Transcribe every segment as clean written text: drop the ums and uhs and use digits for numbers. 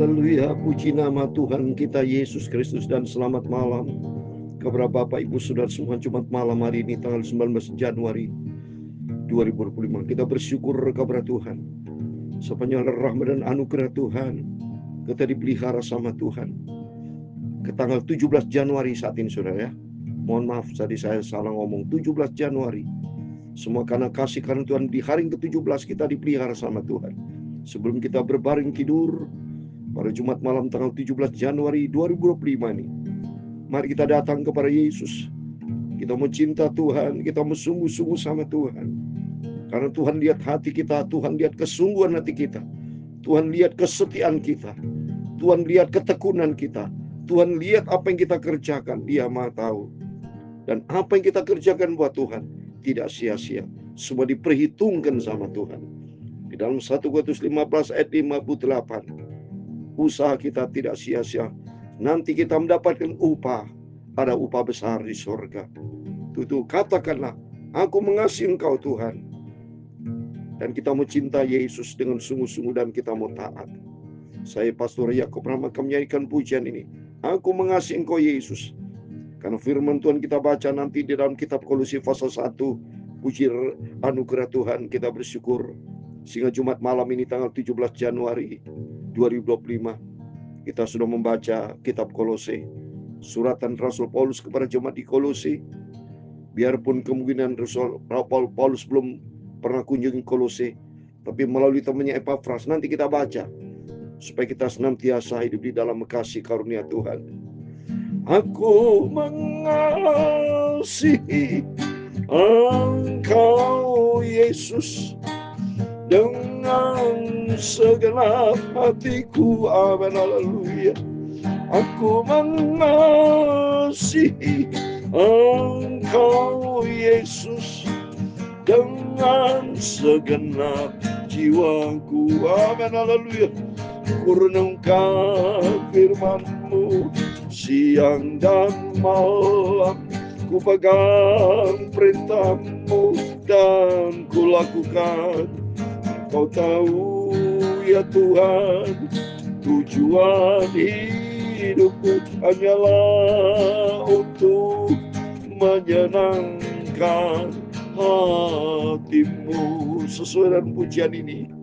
Haleluya, puji nama Tuhan kita Yesus Kristus, dan selamat malam kepada Bapak Ibu Saudara semua. Jumat malam hari ini tanggal 19 Januari 2025. Kita bersyukur kepada Tuhan sepanjang rahmat dan anugerah Tuhan. Kita dipelihara sama Tuhan ke tanggal 17 Januari saat ini, saudara ya. Mohon maaf tadi saya salah ngomong, 17 Januari. Semua karena kasih karunia Tuhan, di hari ke-17 kita dipelihara sama Tuhan. Sebelum kita berbaring tidur pada Jumat malam tanggal 17 Januari 2025 ini, mari kita datang kepada Yesus. Kita mau cinta Tuhan, kita mau sungguh-sungguh sama Tuhan. Karena Tuhan lihat hati kita, Tuhan lihat kesungguhan hati kita, Tuhan lihat kesetiaan kita, Tuhan lihat ketekunan kita, Tuhan lihat apa yang kita kerjakan. Dia Maha tahu. Dan apa yang kita kerjakan buat Tuhan tidak sia-sia. Semua diperhitungkan sama Tuhan. Di dalam 1 Korintus 15 ayat 58, usaha kita tidak sia-sia. Nanti kita mendapatkan upah. Ada upah besar di surga. Tuh, katakanlah, aku mengasihi Engkau Tuhan. Dan kita mau cinta Yesus dengan sungguh-sungguh, dan kita mau taat. Saya Pastor Yakub Rahmat akan menyanyikan pujian ini. Aku mengasihi Engkau Yesus. Karena firman Tuhan kita baca nanti di dalam kitab Kolose pasal 1. Puji anugerah Tuhan, kita bersyukur. Sehingga Jumat malam ini tanggal 17 Januari 2025 kita sudah membaca kitab Kolose, suratan Rasul Paulus kepada jemaat di Kolose. Biarpun kemungkinan Rasul Paulus belum pernah kunjungi Kolose, tapi melalui temannya Epafras nanti kita baca, supaya kita senantiasa hidup di dalam kasih karunia Tuhan. Aku mengasihi Engkau Yesus dengan segenap hatiku, amin, haleluya. Aku mengasihi Engkau Yesus dengan segenap jiwaku, amin, haleluya. Ku renungkan firman-Mu siang dan malam, ku pegang perintah-Mu dan ku lakukan. Kau tahu ya Tuhan, tujuan hidupku hanyalah untuk menyenangkan hati-Mu. Sesuai dengan pujian ini,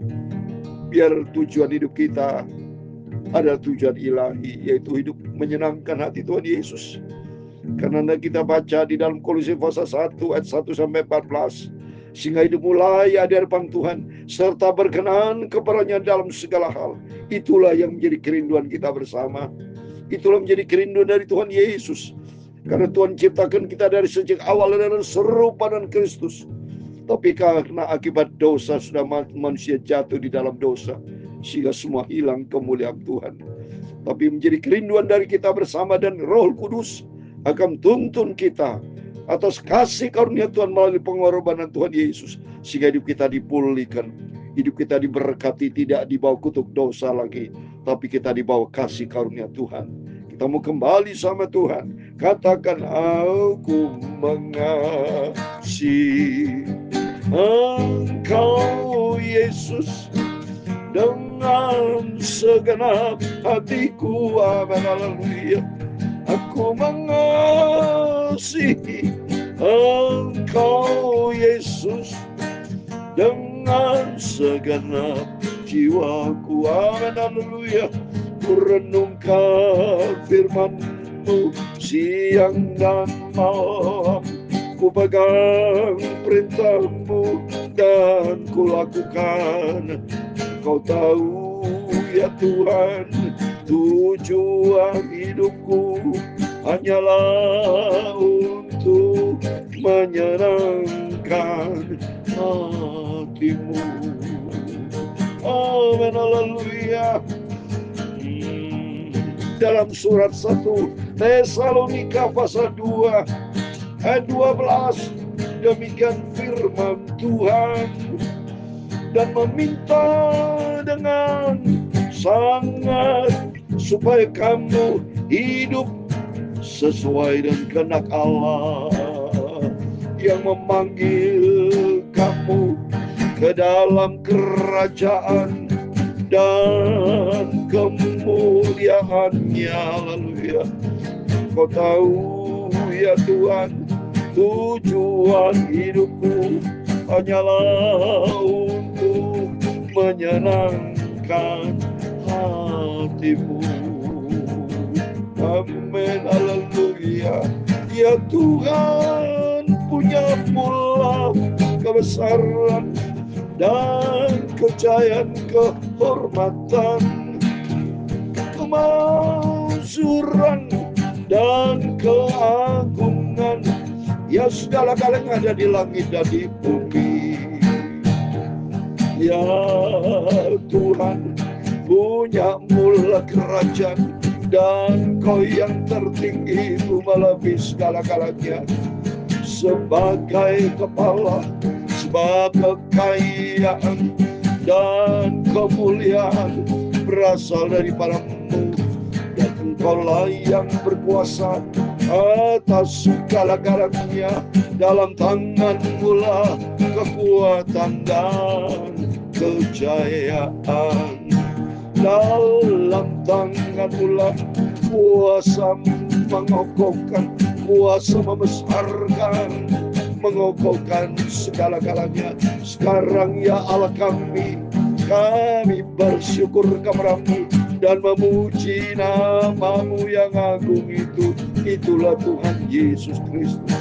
biar tujuan hidup kita adalah tujuan ilahi, yaitu hidup menyenangkan hati Tuhan Yesus. Karena kita baca di dalam Kolose pasal 1 ayat 1 sampai 14, sehingga hidupmu layak di hadapan Tuhan, serta berkenan kepadanya dalam segala hal. Itulah yang menjadi kerinduan kita bersama. Itulah menjadi kerinduan dari Tuhan Yesus. Karena Tuhan ciptakan kita dari sejak awal dengan serupa dengan Kristus. Tapi karena akibat dosa sudah manusia jatuh di dalam dosa, sehingga semua hilang kemuliaan Tuhan. Tapi menjadi kerinduan dari kita bersama, dan Roh Kudus akan tuntun kita atas kasih karunia Tuhan melalui pengorbanan Tuhan Yesus, sehingga hidup kita dipulihkan, hidup kita diberkati, tidak dibawa kutuk dosa lagi, tapi kita dibawa kasih karunia Tuhan. Kita mau kembali sama Tuhan. Katakan, aku mengasihi Engkau Yesus dengan segenap hatiku, amin, haleluya. Aku mengasihi Engkau Yesus dengan segenap jiwaku, amin, haleluya. Ku renungkan firman-Mu siang dan malam, ku pegang perintah-Mu dan ku lakukan. Kau tahu ya Tuhan, tujuan hidupku hanyalah untuk menyenangkan hati-Mu, amin, haleluya. Dalam surat 1 Tesalonika pasal 2 ayat 12, demikian firman Tuhan, dan meminta dengan sangat supaya kamu hidup sesuai dengan kehendak Allah yang memanggil kamu ke dalam kerajaan dan dan kemuliaan-Nya. Haleluya. Kau tahu ya Tuhan, tujuan hidupku hanyalah untuk menyenangkan hatimu. Amin, haleluya. Ya Tuhan, punya mula kebesaran dan kejayaan, kehormatan, kemakmuran dan keagungan, ya segala-galanya ada di langit dan di bumi. Ya Tuhan, punya mula kerajaan, dan Kau yang tertinggi itu melebihi segala-galanya. Sebagai kepala, sebab kekayaan dan kemuliaan berasal daripadamu, dan Engkaulah yang berkuasa atas segala-galanya. Dalam tangan-Mu lah kekuatan dan kejayaan. Dalam tangan-Mu lah kuasa mengokohkan, kuasa membesarkan, mengokohkan segala-galanya. Sekarang ya Allah kami bersyukur kepada-Mu dan memuji nama-Mu yang agung itu. Itulah Tuhan Yesus Kristus.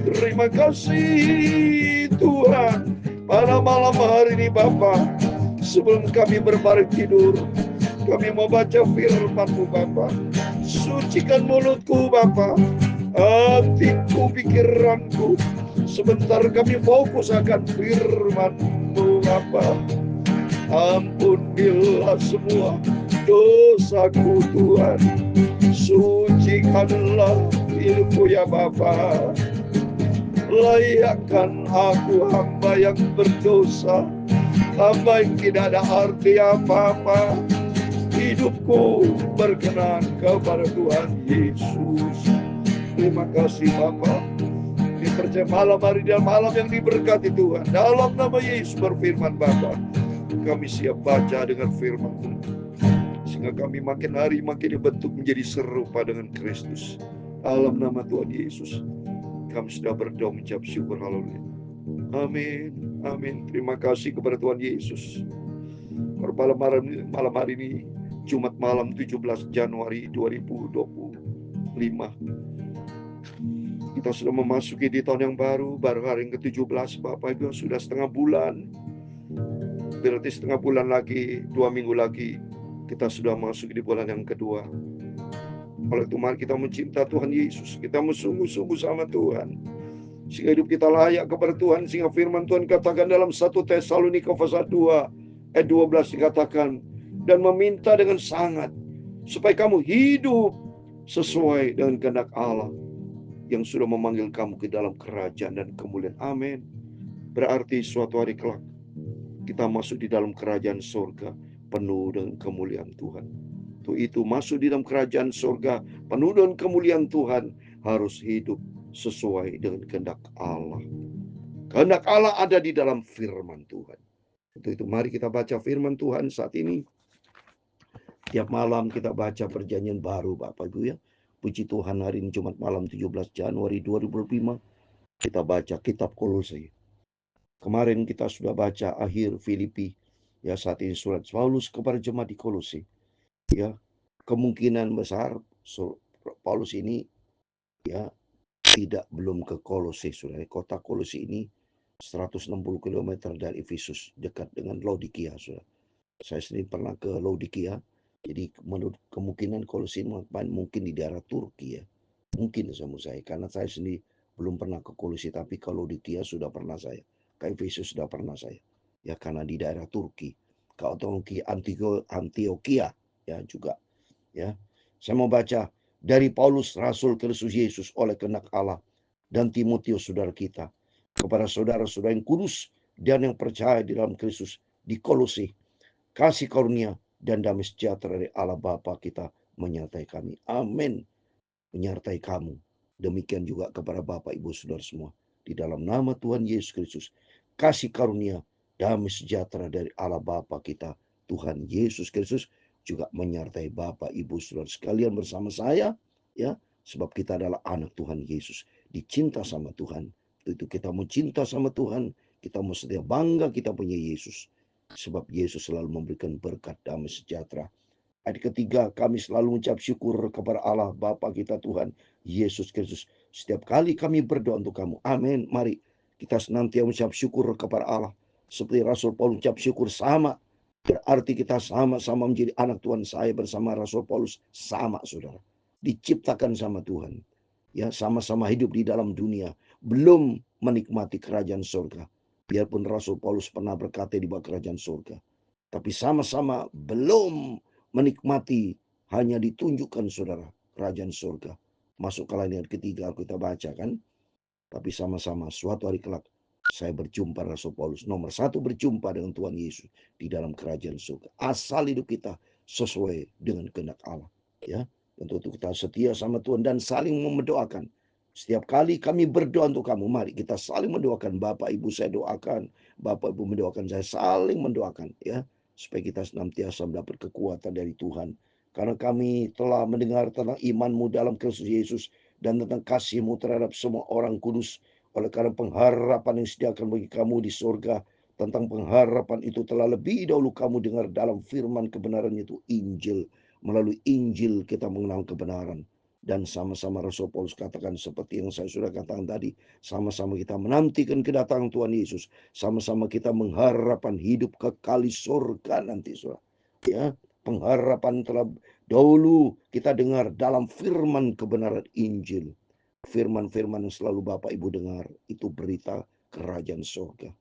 Terima kasih Tuhan, pada malam hari ini Bapa, sebelum kami berbaring tidur, kami mau baca firman-Mu Bapa. Sucikan mulutku Bapa, hatiku, pikiranku. Sebentar kami fokus akan firman-Mu Bapa. Ampunilah semua dosaku Tuhan. Sucikanlah hidupku ya Bapa. Layakkan aku hamba yang berdosa, hamba yang tidak ada arti apa-apa. Hidupku berkenan kepada Tuhan Yesus. Terima kasih Bapa. Dipercaya malam hari dan malam yang diberkati Tuhan. Dalam nama Yesus berfirman Bapa, kami siap baca dengan firman-Mu, sehingga kami makin hari makin dibentuk menjadi serupa dengan Kristus. Dalam nama Tuhan Yesus kami sudah berdoa mengucap syukur. Haleluya. Amin. Amin. Terima kasih kepada Tuhan Yesus. Malam hari ini Jumat malam 17 Januari 2025. Kita sudah memasuki di tahun yang baru hari yang ke-17 Bapak Ibu, sudah setengah bulan. Berarti setengah bulan lagi, 2 minggu lagi kita sudah masuk di bulan yang kedua. Oleh itu mari kita mencinta Tuhan Yesus, kita sungguh-sungguh sama Tuhan, sehingga hidup kita layak kepada Tuhan. Sehingga firman Tuhan katakan dalam 1 Tesalonika pasal 2 ayat 12 dikatakan, dan meminta dengan sangat supaya kamu hidup sesuai dengan kehendak Allah yang sudah memanggil kamu ke dalam kerajaan dan kemuliaan. Amin. Berarti suatu hari kelak kita masuk di dalam kerajaan surga penuh dengan kemuliaan Tuhan. Untuk itu masuk di dalam kerajaan surga penuh dengan kemuliaan Tuhan harus hidup sesuai dengan kehendak Allah. Kehendak Allah ada di dalam firman Tuhan. Untuk itu mari kita baca firman Tuhan saat ini. Tiap malam kita baca perjanjian baru Bapak Ibu ya. Puji Tuhan, hari ini Jumat malam 17 Januari 2025 kita baca kitab Kolose. Kemarin kita sudah baca akhir Filipi. Ya, saat ini surat Paulus kepada jemaat di Kolose. Ya, kemungkinan besar Paulus ini ya belum ke Kolose. Saudara, kota Kolose ini 160 km dari Efesus, dekat dengan Laodikia. Saudara, saya sendiri pernah ke Laodikia. Jadi menurut kemungkinan Kolose mungkin di daerah Turki ya. Mungkin sama saya, karena saya sendiri belum pernah ke Kolose, tapi ke Laodikia sudah pernah saya. Ke Efesus sudah pernah saya. Ya, karena di daerah Turki. Ke Antioquia ya juga. Ya, saya mau baca dari Paulus Rasul Kristus Yesus oleh kehendak Allah dan Timotius saudara kita, kepada saudara-saudara yang kudus dan yang percaya di dalam Kristus di Kolose. Kasih karunia dan damai sejahtera dari Allah Bapa kita menyertai kami. Amin. Menyertai kamu. Demikian juga kepada Bapak Ibu Saudara semua. Di dalam nama Tuhan Yesus Kristus. Kasih karunia, damai sejahtera dari Allah Bapa kita Tuhan Yesus Kristus juga menyertai Bapak, Ibu, Saudara sekalian bersama saya, ya, sebab kita adalah anak Tuhan Yesus, dicinta sama Tuhan. Itu kita mau cinta sama Tuhan, kita mau setia bangga kita punya Yesus, sebab Yesus selalu memberikan berkat damai sejahtera. Ayat ketiga, kami selalu mengucap syukur kepada Allah Bapa kita Tuhan Yesus Kristus. Setiap kali kami berdoa untuk kamu. Amin. Mari kita senantiasa mengucap syukur kepada Allah. Seperti Rasul Paulus mengucap syukur sama. Berarti kita sama-sama menjadi anak Tuhan. Saya bersama Rasul Paulus sama, saudara. Diciptakan sama Tuhan. Ya, sama-sama hidup di dalam dunia. Belum menikmati kerajaan surga. Biarpun Rasul Paulus pernah berkata di bawah kerajaan surga. Tapi sama-sama belum menikmati, hanya ditunjukkan saudara kerajaan surga. Masuk ke ayat ketiga kita baca kan. Tapi sama-sama suatu hari kelak saya berjumpa Rasul Paulus. Nomor satu, berjumpa dengan Tuhan Yesus di dalam kerajaan surga. Asal hidup kita sesuai dengan kehendak Allah. Ya, tentu kita setia sama Tuhan dan saling mendoakan. Setiap kali kami berdoa untuk kamu, mari kita saling mendoakan. Bapak Ibu saya doakan, Bapak Ibu mendoakan saya, saling mendoakan ya, supaya kita senantiasa mendapat kekuatan dari Tuhan. Karena kami telah mendengar tentang imanmu dalam Kristus Yesus dan tentang kasihmu terhadap semua orang kudus. Oleh karena pengharapan yang disediakan bagi kamu di surga, tentang pengharapan itu telah lebih dahulu kamu dengar dalam firman kebenaran itu, Injil. Melalui Injil kita mengenal kebenaran. Dan sama-sama Rasul Paulus katakan seperti yang saya sudah katakan tadi, sama-sama kita menantikan kedatangan Tuhan Yesus, sama-sama kita mengharapkan hidup kekal di surga nanti, saudara. Ya, pengharapan telah dahulu kita dengar dalam firman kebenaran Injil. Firman-firman yang selalu Bapak Ibu dengar itu berita kerajaan surga.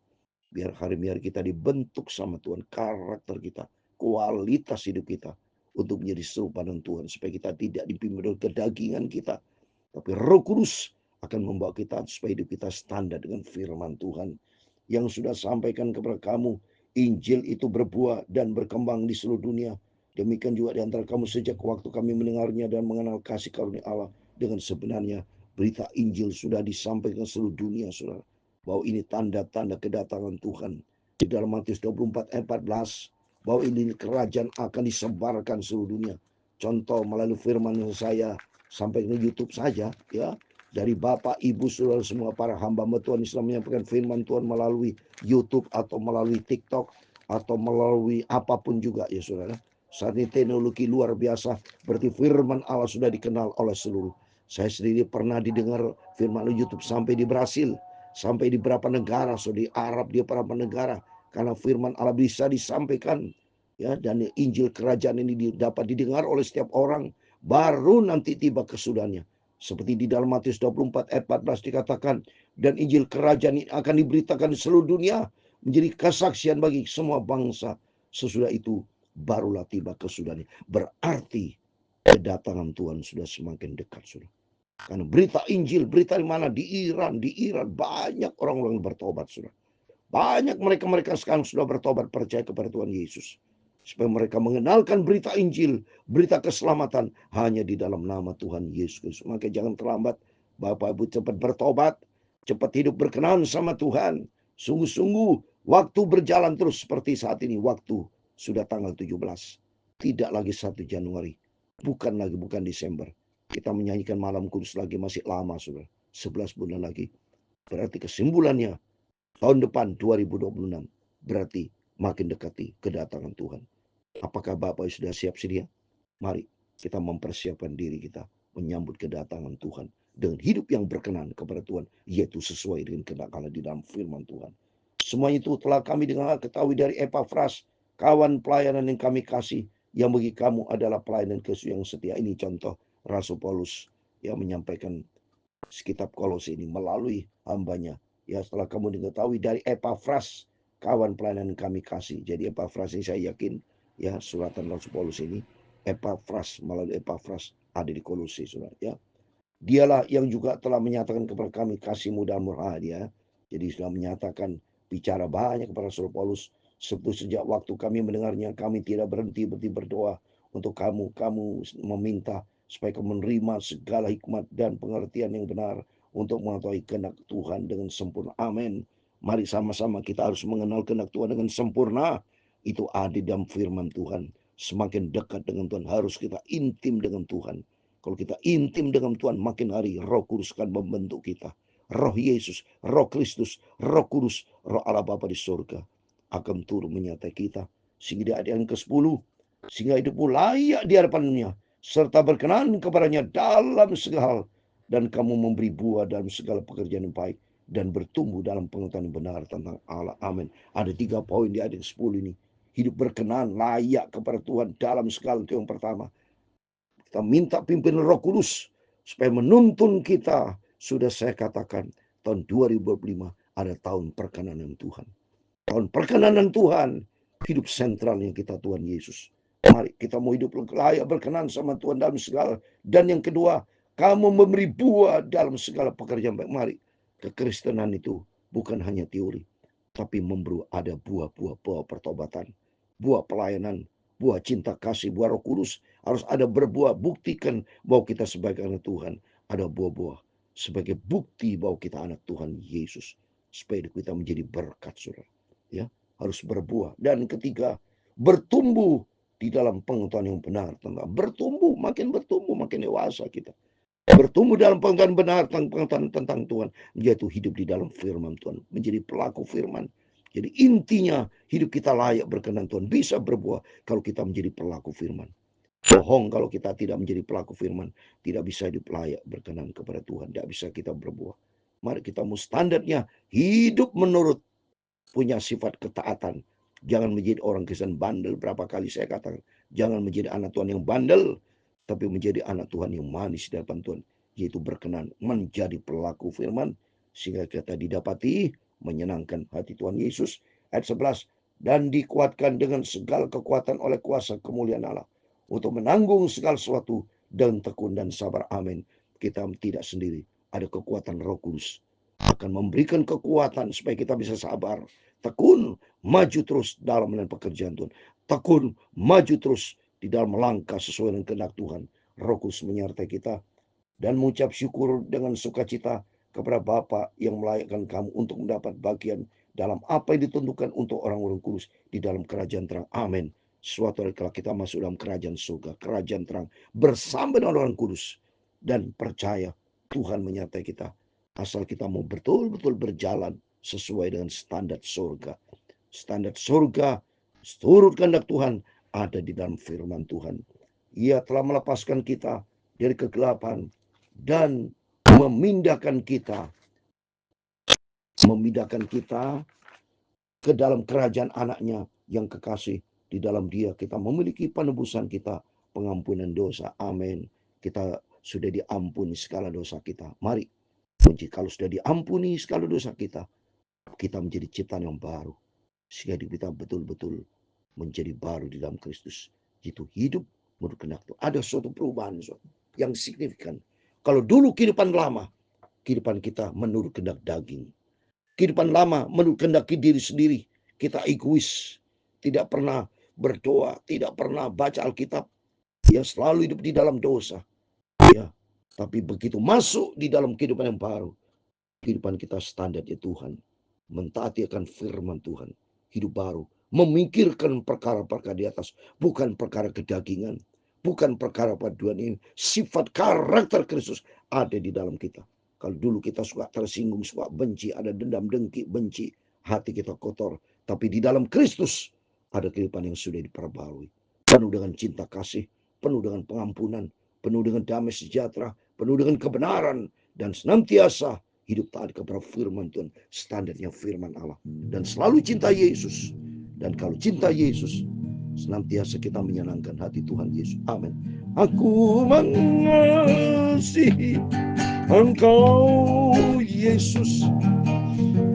Biar hari-hari kita dibentuk sama Tuhan, karakter kita, kualitas hidup kita untuk menjadi serupa dengan Tuhan, supaya kita tidak dipimpin oleh kedagingan kita, tapi Roh Kudus akan membawa kita supaya hidup kita standar dengan firman Tuhan yang sudah sampaikan kepada kamu. Injil itu berbuah dan berkembang di seluruh dunia. Demikian juga di antara kamu sejak waktu kami mendengarnya dan mengenal kasih karunia Allah dengan sebenarnya. Berita Injil sudah disampaikan ke seluruh dunia, saudara. Bahwa ini tanda-tanda kedatangan Tuhan. Di dalam Matius 24 ayat 14. Bahwa ini kerajaan akan disebarkan seluruh dunia. Contoh melalui firman yang saya sampaikan di YouTube saja, ya, dari Bapak, Ibu, saudara semua para hamba Tuhan Islam menyampaikan firman Tuhan melalui YouTube atau melalui TikTok atau melalui apapun juga, ya saudara. Saat ini teknologi luar biasa, berarti firman Allah sudah dikenal oleh seluruh. Saya sendiri pernah didengar firman YouTube sampai di Brasil, sampai di beberapa negara, so di Arab, di beberapa negara, karena firman Allah bisa disampaikan, ya, dan Injil kerajaan ini dapat didengar oleh setiap orang. Baru nanti tiba kesudahannya. Seperti di dalam Matius 24 ayat 14 dikatakan, dan Injil kerajaan ini akan diberitakan di seluruh dunia, menjadi kesaksian bagi semua bangsa. Sesudah itu barulah tiba kesudahannya. Berarti kedatangan Tuhan sudah semakin dekat, sudah. Karena berita Injil, berita di mana? Di Iran banyak orang-orang yang bertobat, sudah. Banyak mereka sekarang sudah bertobat, percaya kepada Tuhan Yesus. Supaya mereka mengenalkan berita Injil, berita keselamatan hanya di dalam nama Tuhan Yesus. Maka jangan terlambat, Bapak Ibu, cepat bertobat, cepat hidup berkenan sama Tuhan. Sungguh-sungguh waktu berjalan terus seperti saat ini. Waktu sudah tanggal 17. Tidak lagi 1 Januari. Bukan Desember. Kita menyanyikan malam kudus lagi, masih lama sudah. 11 bulan lagi. Berarti kesimpulannya, tahun depan 2026 berarti makin dekati kedatangan Tuhan. Apakah Bapak sudah siap sedia? Mari kita mempersiapkan diri kita menyambut kedatangan Tuhan dengan hidup yang berkenan kepada Tuhan, yaitu sesuai dengan kehendak Allah di dalam firman Tuhan. Semuanya itu telah kami dengar ketahui dari Epafras, kawan pelayanan yang kami kasih, yang bagi kamu adalah pelayanan Kristus yang setia. Ini contoh Rasul Paulus yang menyampaikan kitab Kolose ini melalui hambanya. Ya, setelah kamu diketahui dari Epafras, kawan pelayanan yang kami kasih. Jadi Epafras ini saya yakin, ya, suratan Rasul Paulus ini, Epafras, melalui Epafras ada di Kolose, saudara, ya. Dialah yang juga telah menyatakan kepada kami kasih-Mu dan murah dia. Jadi sudah menyatakan, bicara banyak kepada Rasul Paulus. Sejak waktu kami mendengarnya, kami tidak berhenti berdoa untuk kamu. Kamu meminta supaya kamu menerima segala hikmat dan pengertian yang benar untuk mengetahui kehendak Tuhan dengan sempurna. Amin. Mari sama-sama kita harus mengenal kehendak Tuhan dengan sempurna. itu ada dalam firman Tuhan. Semakin dekat dengan Tuhan, harus kita intim dengan Tuhan. Kalau kita intim dengan Tuhan, makin hari Roh Kudus akan membentuk kita. Roh Yesus, Roh Kristus, Roh Kudus, Roh Allah Bapa di surga akan turun menyertai kita. Sehingga di ayat yang ke-10, sehingga hidupmu layak di hadapannya, serta berkenan kepadanya dalam segala hal, dan kamu memberi buah dalam segala pekerjaan yang baik, dan bertumbuh dalam pengetahuan yang benar tentang Allah. Amin. Ada 3 poin di ayat 10 ini. Hidup berkenan, layak kepada Tuhan dalam segala, itu yang pertama. Kita minta pimpinan Roh Kudus supaya menuntun kita. Sudah saya katakan, tahun 2025 ada tahun perkenanan Tuhan. Tahun perkenanan Tuhan, hidup sentralnya kita Tuhan Yesus. Mari kita mau hidup layak berkenan sama Tuhan dalam segala. Dan yang kedua, kamu memberi buah dalam segala pekerjaan baik. Mari, kekristenan itu bukan hanya teori, tapi memberi ada buah-buah pertobatan, buah pelayanan, buah cinta kasih, buah Roh Kudus. Harus ada berbuah, buktikan bahwa kita sebagai anak Tuhan. Ada buah-buah sebagai bukti bahwa kita anak Tuhan Yesus. Supaya kita menjadi berkat, saudara. Ya, harus berbuah. Dan ketiga, bertumbuh di dalam pengetahuan yang benar tentang makin bertumbuh, makin dewasa kita. Bertumbuh dalam pengetahuan benar tentang pengetahuan tentang Tuhan, yaitu hidup di dalam firman Tuhan, menjadi pelaku firman. Jadi intinya hidup kita layak berkenan Tuhan, bisa berbuah kalau kita menjadi pelaku firman. Bohong kalau kita tidak menjadi pelaku firman, tidak bisa hidup layak berkenan kepada Tuhan, tidak bisa kita berbuah. Mari kita mau standarnya hidup menurut punya sifat ketaatan. Jangan menjadi orang Kristen bandel. Berapa kali saya katakan, jangan menjadi anak Tuhan yang bandel, tapi menjadi anak Tuhan yang manis di hadapan Tuhan, yaitu berkenan menjadi pelaku firman, sehingga kita didapati menyenangkan hati Tuhan Yesus. Ayat 11, dan dikuatkan dengan segala kekuatan oleh kuasa kemuliaan Allah, untuk menanggung segala sesuatu dan tekun dan sabar. Amin. Kita tidak sendiri, ada kekuatan Roh Kudus akan memberikan kekuatan supaya kita bisa sabar, tekun, maju terus dalam melakukan pekerjaan Tuhan, tekun, maju terus di dalam melangkah sesuai dengan kehendak Tuhan. Roh Kudus menyertai kita, dan mengucap syukur dengan sukacita kepada Bapa yang melayakkan kamu untuk mendapat bagian dalam apa yang ditentukan untuk orang-orang kudus di dalam kerajaan terang. Amin. Suatu hari kalau kita masuk dalam kerajaan surga, kerajaan terang, bersama dengan orang kudus, dan percaya Tuhan menyertai kita, asal kita mau betul-betul berjalan sesuai dengan standar surga. Standar surga, turut kehendak Tuhan, ada di dalam firman Tuhan. Ia telah melepaskan kita dari kegelapan dan memindahkan kita ke dalam kerajaan anaknya yang kekasih. Di dalam dia kita memiliki penebusan kita, pengampunan dosa. Amin. Kita sudah diampuni segala dosa kita. Mari, kalau sudah diampuni segala dosa kita, kita menjadi ciptaan yang baru. Sehingga kita betul-betul menjadi baru di dalam Kristus. Itu hidup menurut kehendak Tuhan. Ada suatu perubahan yang signifikan. Kalau dulu kehidupan lama, kehidupan kita menurut kehendak daging. Kehidupan lama menurut kehendak diri sendiri. Kita egois, tidak pernah berdoa, tidak pernah baca Alkitab, ya selalu hidup di dalam dosa. Ya, tapi begitu masuk di dalam kehidupan yang baru, kehidupan kita standarnya Tuhan, mentaati akan firman Tuhan, hidup baru, memikirkan perkara-perkara di atas, bukan perkara kedagingan, bukan perkara paduan ini. Sifat karakter Kristus ada di dalam kita. Kalau dulu kita suka tersinggung, suka benci, ada dendam, dengki, benci, hati kita kotor. Tapi di dalam Kristus ada kehidupan yang sudah diperbarui, penuh dengan cinta kasih, penuh dengan pengampunan, penuh dengan damai sejahtera, penuh dengan kebenaran, dan senantiasa hidup taat kepada firman Tuhan, standarnya firman Allah, dan selalu cinta Yesus. Dan kalau cinta Yesus, senantiasa kita menyenangkan hati Tuhan Yesus. Amin. Aku mengasihi Engkau Yesus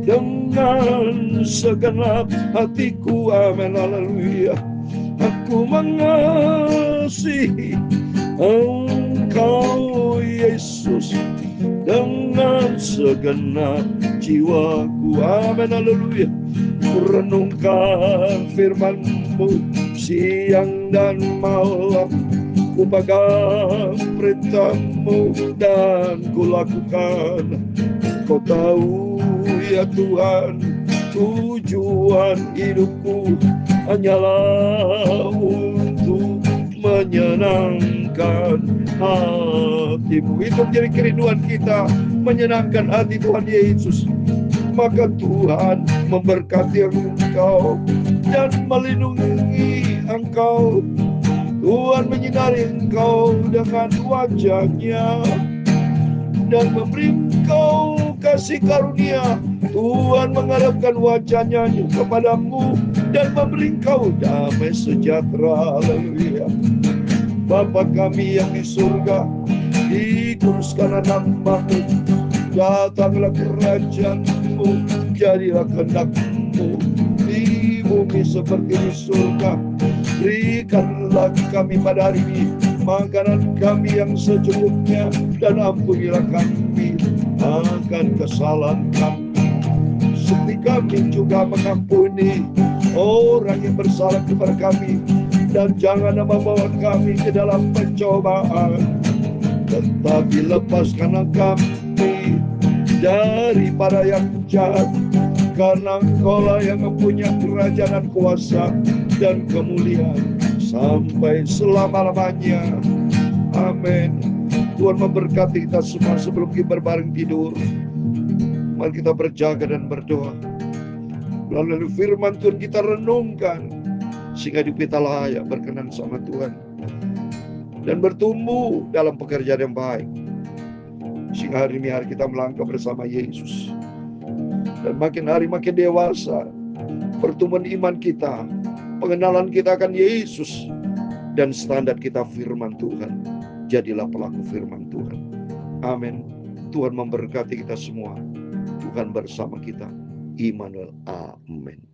dengan segenap hatiku. Amin. Haleluya. Aku mengasihi Engkau Yesus dengan segenap jiwaku. Amin. Haleluya. Kurenungkan firman-Mu siang dan malam, ku pegang perintah-Mu dan ku lakukan. Kau tahu ya Tuhan tujuan hidupku, hanyalah untuk menyenangkan hatimu. Itu menjadi kerinduan kita, menyenangkan hati Tuhan Yesus. Maka Tuhan memberkati engkau dan melindungi engkau. Tuhan menyinari engkau dengan wajah-Nya dan memberi engkau kasih karunia. Tuhan mengarahkan wajah-Nya kepadamu dan memberi engkau damai sejahtera. Haleluya. Bapa kami yang di surga, dikuduskanlah nama-Mu, datanglah kerajaan-Mu, jadilah kehendak-Mu di bumi seperti di surga. Berikanlah kami pada hari ini makanan kami yang secukupnya, dan ampunilah kami akan kesalahan kami, seperti kami juga mengampuni orang yang bersalah kepada kami. Dan jangan membawa kami ke dalam pencobaan, tetapi lepaskanlah kami daripada yang jahat, karena Engkau-lah yang mempunyai kerajaan dan kuasa dan kemuliaan sampai selama-lamanya. Amin. Tuhan memberkati kita semua. Sebelum kita berbaring tidur, mari kita berjaga dan berdoa. Melalui firman Tuhan kita renungkan, sehingga hidup kita layak berkenan sama Tuhan dan bertumbuh dalam pekerjaan yang baik, sehingga hari ini hari kita melangkah bersama Yesus. Dan makin hari makin dewasa pertumbuhan iman kita, pengenalan kita akan Yesus, dan standar kita firman Tuhan. Jadilah pelaku firman Tuhan. Amin. Tuhan memberkati kita semua. Tuhan bersama kita. Immanuel. Amin.